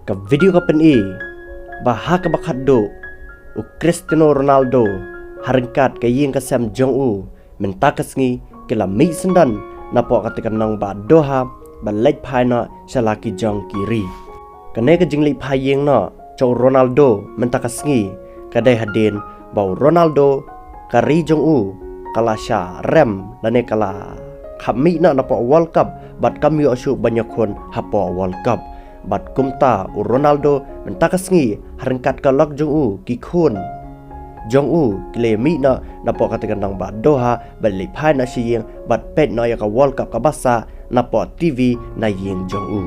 Ka video ka pen baha ka bakat do u Cristiano Ronaldo harengkat ka ying ka Sam Jong U mentakas ngi ke la mi sendan napo katikan nang ba Doha ba lek phai na shalaki jong kiri kane ka jingli phai ying na cho Ronaldo mentakas ngi ka dai hadin bau Ronaldo ka ri Jong U kala sha rem lane kala khami na napo World Cup bat kami asu banyak kon hapo World Cup bat kumta u Ronaldo mentakas ngi harengkat ka lok Jong U ki khun Jong U klemi na napo katikan nang ba Doha balik phai na siyeng bat pet na ya ka World Cup ka basa napo TV na yeng Jong U